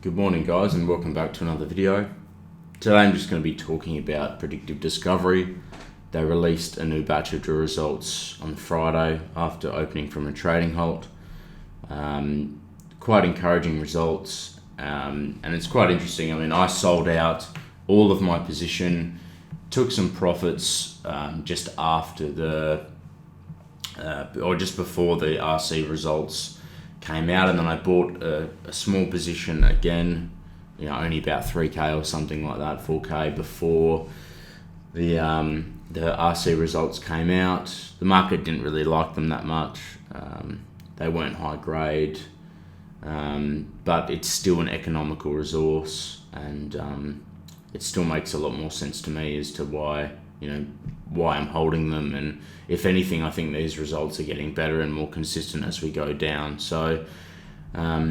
Good morning guys, and welcome back to another video. Today I'm just going to be talking about Predictive Discovery. They released a new batch of drill results on Friday after opening from a trading halt. Quite encouraging results, and it's quite interesting. I mean, I sold out all of my position, took some profits just after or just before the RC results came out, and then I bought a small position again, only about 3k or something like that, 4k before the RC results came out. The market didn't really like them that much. They weren't high grade, but it's still an economical resource, and it still makes a lot more sense to me as to why I'm holding them. And if anything, I think these results are getting better and more consistent as we go down. So I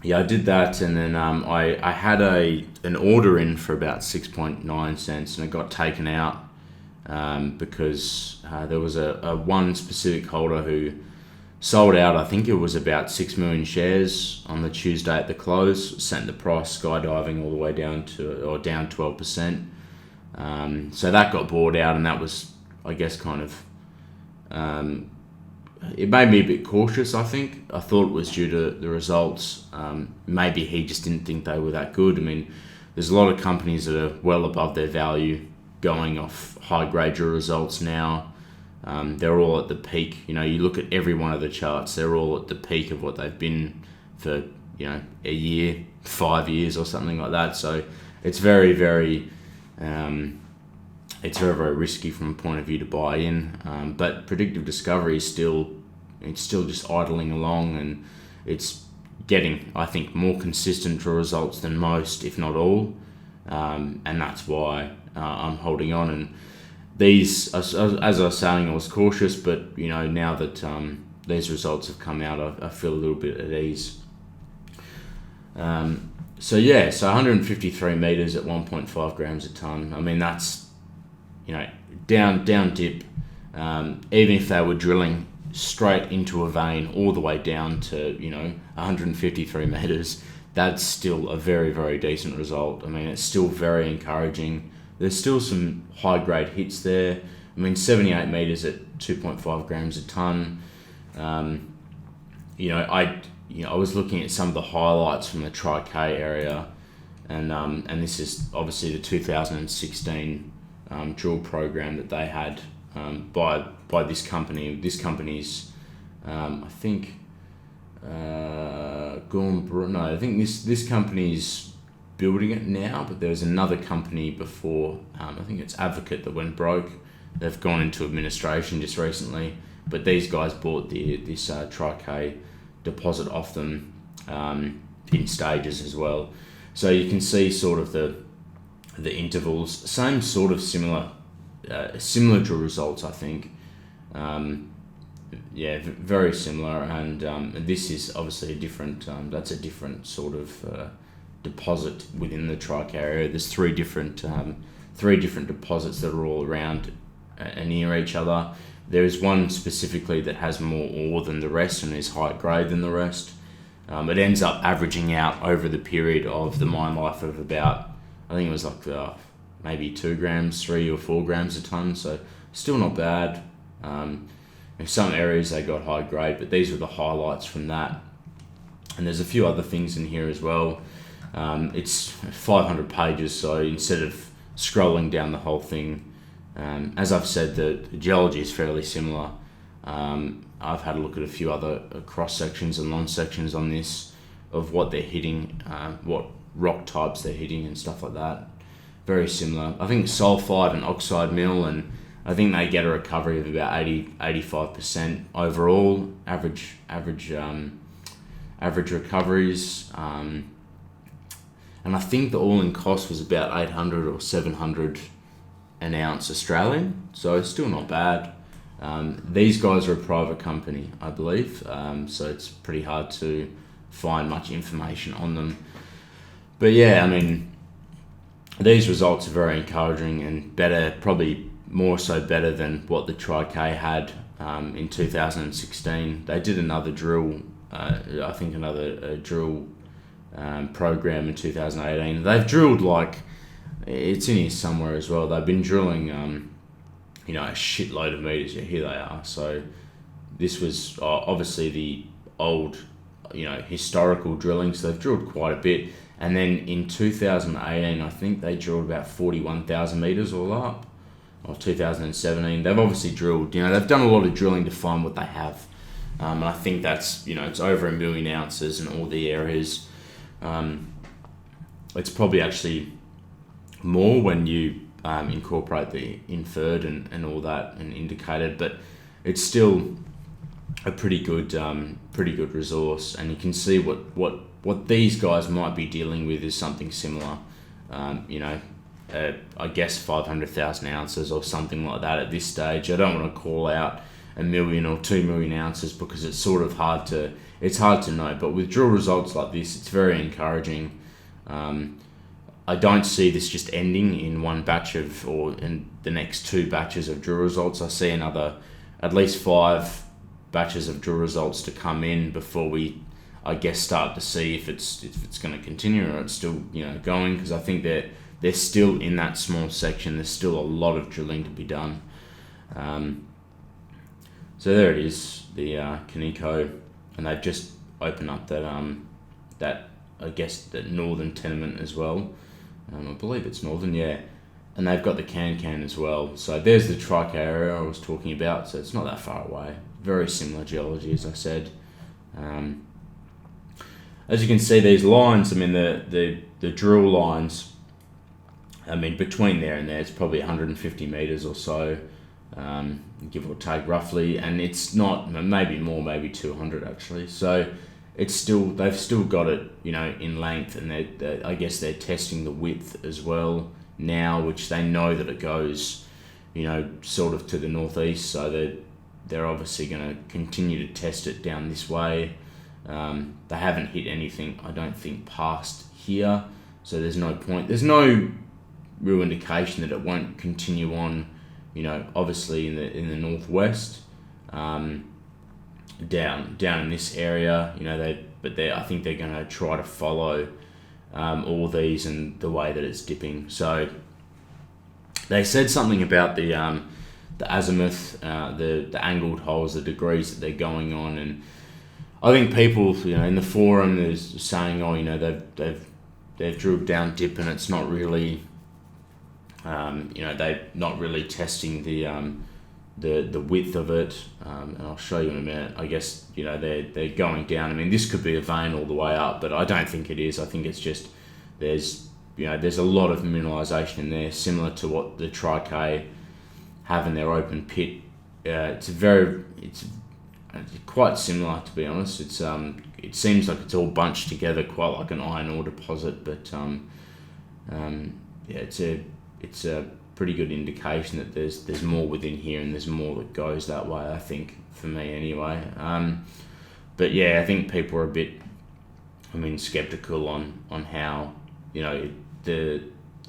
did that, and then I had an order in for about 6.9 cents, and it got taken out because there was a one specific holder who sold out. I think it was about 6 million shares on the Tuesday at the close, sent the price skydiving all the way down 12%. So that got bought out, and that was, I guess, kind of, it made me a bit cautious, I think. I thought it was due to the results. Maybe he just didn't think they were that good. I mean, there's a lot of companies that are well above their value going off high-grade drill results now. They're all at the peak. You look at every one of the charts, they're all at the peak of what they've been for, a year, 5 years or something like that. So it's very, very risky from a point of view to buy in. But Predictive Discovery is still just idling along, and it's getting, I think, more consistent drill results than most, if not all. And that's why I'm holding on. And these, as I was saying, I was cautious, but now that these results have come out, I feel a little bit at ease. So 153 meters at 1.5 grams a ton. I mean, that's down dip. Even if they were drilling straight into a vein all the way down to 153 meters, that's still a very, very decent result. I mean, it's still very encouraging. There's still some high grade hits there. I mean, 78 meters at 2.5 grams a ton. I was looking at some of the highlights from the Tri-K area, and this is obviously the 2016 drill program that they had by this company. This company's I think I think this company's building it now, but there was another company before. I think it's Advocate that went broke. They've gone into administration just recently, but these guys bought this Tri-K deposit off them in stages as well. So you can see sort of the intervals, same sort of similar drill results, I think. Very similar, and this is obviously a different. That's a different sort of deposit within the Tri-K area. There's three different deposits that are all around and near each other. There is one specifically that has more ore than the rest and is higher grade than the rest. It ends up averaging out over the period of the mine life of about, I think it was like maybe 2 grams, 3 or 4 grams a ton. So still not bad. In some areas they got high grade, but these were the highlights from that. And there's a few other things in here as well. It's 500 pages, so instead of scrolling down the whole thing, as I've said, the geology is fairly similar. I've had a look at a few other cross sections and long sections on this of what they're hitting, what rock types they're hitting and stuff like that. Very similar. I think sulfide and oxide mill, and I think they get a recovery of about 85% overall average recoveries. And I think the all-in cost was about 800 or 700 an ounce Australian, so it's still not bad. These guys are a private company, I believe, so it's pretty hard to find much information on them. But yeah, I mean, these results are very encouraging and better, probably more so better than what the Tri-K had in 2016. They did another drill, I think another drill program in 2018. They've drilled it's in here somewhere as well. They've been drilling a shitload of meters. Yeah, here they are. So this was obviously the old historical drillings. They've drilled quite a bit. And then in 2018, I think they drilled about 41,000 meters all up. Or 2017, they've obviously drilled. They've done a lot of drilling to find what they have. And I think that's it's over 1 million ounces in all the areas. It's probably actually more when you incorporate the inferred and all that and indicated, but it's still a pretty good resource. And you can see what these guys might be dealing with is something similar. I guess 500,000 ounces or something like that at this stage. I don't want to call out 1 million or 2 million ounces because it's sort of hard to know. But with drill results like this, it's very encouraging. I don't see this just ending in one batch or in the next 2 batches of drill results. I see another at least 5 batches of drill results to come in before we, I guess, start to see if it's going to continue or it's still going, because I think they're still in that small section. There's still a lot of drilling to be done. So there it is, the Kaninko, and they've just opened up that I guess that northern tenement as well. I believe it's northern, yeah. And they've got the can as well. So there's the Trike area I was talking about. So it's not that far away. Very similar geology, as I said. As you can see, these lines, the drill lines, between there and there, it's probably 150 meters or so, give or take roughly, and it's not, maybe more, maybe 200 actually. So they've still got it, in length, and I guess they're testing the width as well now, which they know that it goes, sort of to the northeast. So they're obviously going to continue to test it down this way. They haven't hit anything, I don't think, past here. So there's no point. There's no real indication that it won't continue on, obviously in the northwest, down in this area. I think they're going to try to follow all these and the way that it's dipping. So they said something about the azimuth, the angled holes, the degrees that they're going on, and I think people, in the forum, is saying, they've drilled down dip and it's not really, they're not really testing the width of it, and I'll show you in a minute. I guess they're going down. This could be a vein all the way up, but I don't think it is. I think it's just there's a lot of mineralization in there, similar to what the Trike have in their open pit. It's quite similar, to be honest. It seems like it's all bunched together, quite like an iron ore deposit, but it's a pretty good indication that there's more within here and there's more that goes that way, I think, for me anyway. But yeah, I think people are a bit, skeptical on how, that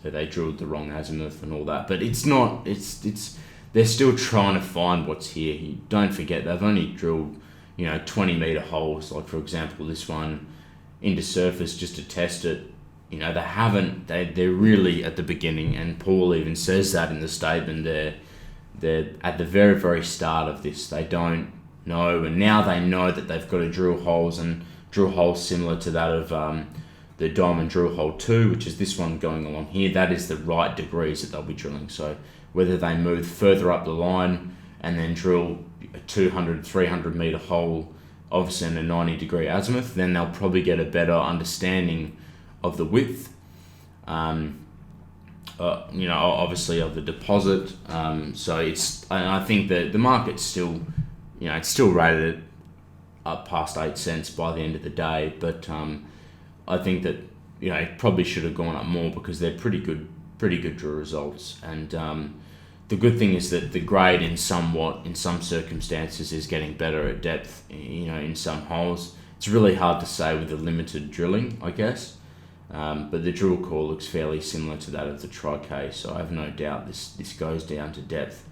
they drilled the wrong azimuth and all that. But it's not, they're still trying to find what's here. You don't forget, they've only drilled, 20 meter holes, like for example, this one into surface just to test it. They're really at the beginning, and Paul even says that in the statement. They're at the very, very start of this. They don't know, and now they know that they've got to drill holes similar to that of the Diamond Drill Hole 2, which is this one going along here. That is the right degrees that they'll be drilling. So whether they move further up the line and then drill a 200, 300 meter hole, obviously in a 90 degree azimuth, then they'll probably get a better understanding of the width, obviously of the deposit. I think that the market's still, it's still rated up past 8 cents by the end of the day, but I think that it probably should have gone up more because they're pretty good drill results. And the good thing is that the grade in some circumstances is getting better at depth. In some holes, it's really hard to say with the limited drilling, I guess. But the drill core looks fairly similar to that of the Trike, so I have no doubt this goes down to depth.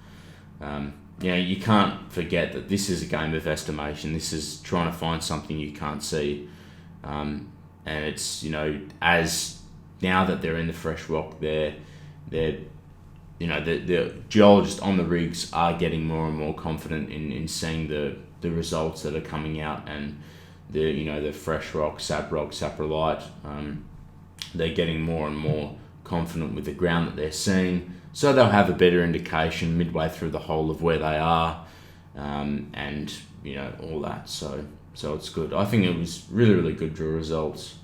You can't forget that this is a game of estimation. This is trying to find something you can't see. And and it's, as now that they're in the fresh rock, they're the geologists on the rigs are getting more and more confident in seeing the results that are coming out, and the fresh rock, saprolite. They're getting more and more confident with the ground that they're seeing, so they'll have a better indication midway through the hole of where they are, and all that. So it's good. I think it was really, really good drill results.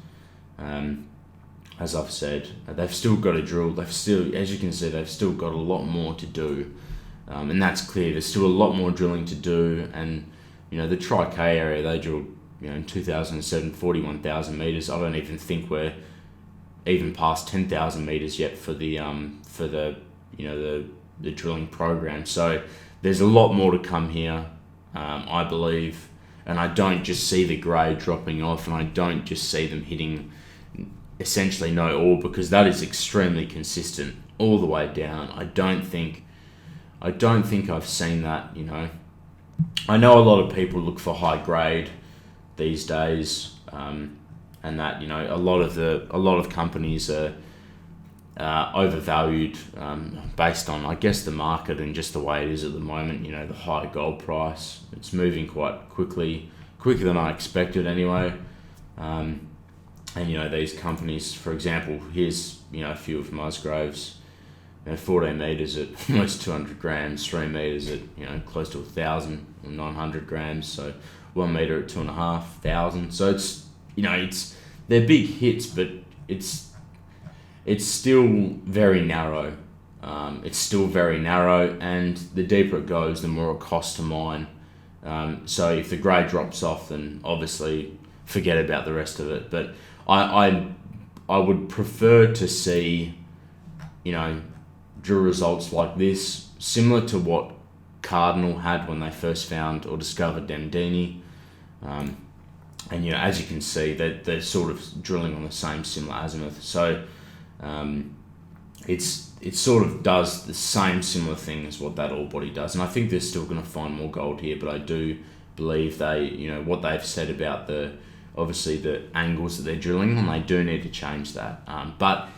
As I've said, they've still got to drill. As you can see, they've still got a lot more to do, and that's clear. There's still a lot more drilling to do, and the Tri-K area, they drilled in 2007 41,000 meters. I don't even think we're even past 10,000 meters yet for the drilling program. So there's a lot more to come here, I believe, and I don't just see the grade dropping off, and I don't just see them hitting essentially no ore, because that is extremely consistent all the way down. I don't think I've seen that. I know a lot of people look for high grade these days, and that a lot of companies are overvalued based on, I guess, the market and just the way it is at the moment. The high gold price, it's moving quite quicker than I expected anyway. And these companies, for example, here's a few of Musgraves, 14 meters at almost 200 grams, 3 meters at close to 1,900 grams, so 1 meter at 2,500. So it's they're big hits, but it's still very narrow. It's still very narrow, and the deeper it goes, the more it costs to mine. So if the grade drops off, then obviously forget about the rest of it. But I would prefer to see, drill results like this, similar to what Cardinal had when they first found or discovered Demdini. And as you can see, they're sort of drilling on the similar azimuth. So it sort of does the similar thing as what that ore body does. And I think they're still going to find more gold here, but I do believe what they've said about obviously the angles that they're drilling on, they do need to change that. But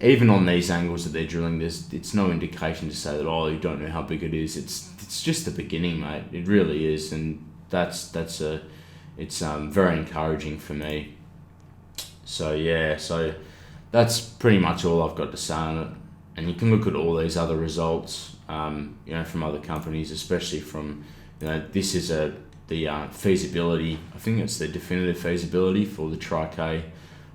even on these angles that they're drilling, it's no indication to say that, you don't know how big it is. It's just the beginning, mate. It really is, and it's very encouraging for me. So yeah, that's pretty much all I've got to say on it. And you can look at all these other results, from other companies, especially from, this is the feasibility. I think it's the definitive feasibility for the Tri-K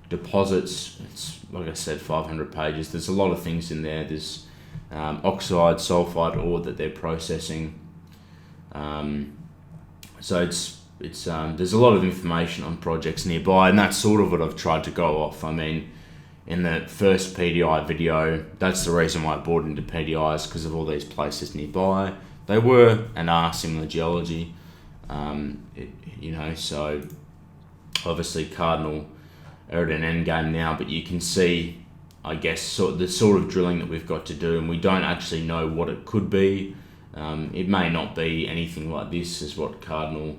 deposits. It's, like I said, 500 pages. There's a lot of things in there. There's oxide, sulfide ore that they're processing. So it's there's a lot of information on projects nearby, and that's sort of what I've tried to go off. I mean, in the first PDI video, that's the reason why I bought into PDIs, because of all these places nearby. They were and are similar geology. So obviously Cardinal are at an end game now, but you can see, I guess, the sort of drilling that we've got to do, and we don't actually know what it could be. It may not be anything like this as what Cardinal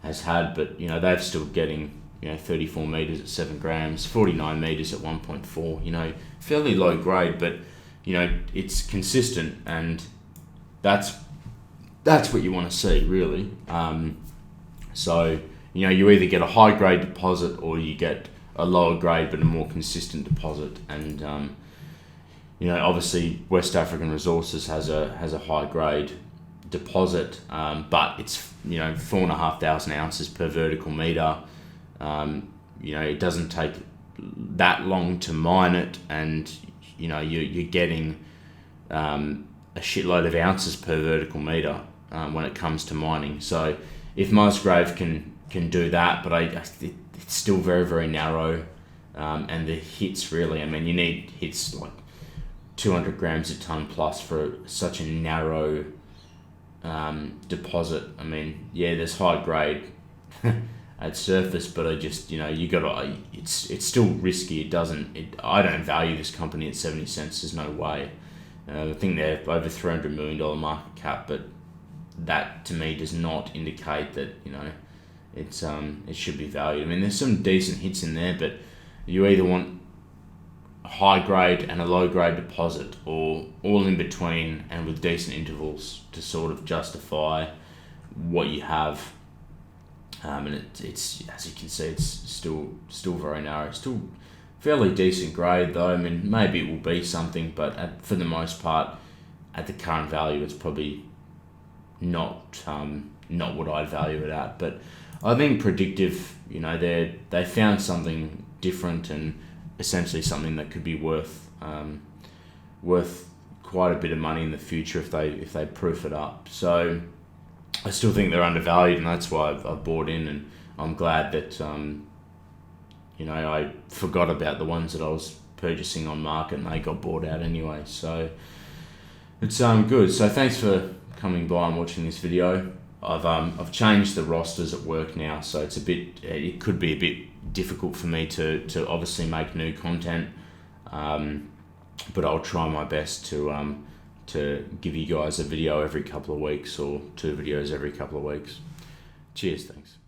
has had, but they're still getting 34 meters at 7 grams, 49 meters at 1.4. Fairly low grade, but it's consistent, and that's what you want to see, really. So you either get a high grade deposit, or you get a lower grade but a more consistent deposit. And obviously West African Resources has a high grade deposit, but it's 4,500 ounces per vertical meter. It doesn't take that long to mine it, and you're getting a shitload of ounces per vertical meter when it comes to mining. So if Musgrave can do that, but it's still very, very narrow, and the hits, really, I mean, you need hits like 200 grams a ton plus for such a narrow deposit. I mean, yeah, there's high grade at surface, but I just, it's still risky. I don't value this company at 70 cents. There's no way. I think they're over $300 million market cap, but that to me does not indicate that it should be valued. I mean, there's some decent hits in there, but you either want a high grade and a low grade deposit, or all in between and with decent intervals to sort of justify what you have. And it's as you can see, it's still very narrow. Still fairly decent grade though. I mean, maybe it will be something, but for the most part, at the current value, it's probably not what I'd value it at. But I think Predictive, they found something different and essentially something that could be worth quite a bit of money in the future if they proof it up. So I still think they're undervalued, and that's why I've bought in, and I'm glad that I forgot about the ones that I was purchasing on market and they got bought out anyway. So it's good. So thanks for coming by and watching this video. I've changed the rosters at work now, so it could be a bit difficult for me to obviously make new content, but I'll try my best to give you guys a video every couple of weeks, or 2 videos every couple of weeks. Cheers, thanks.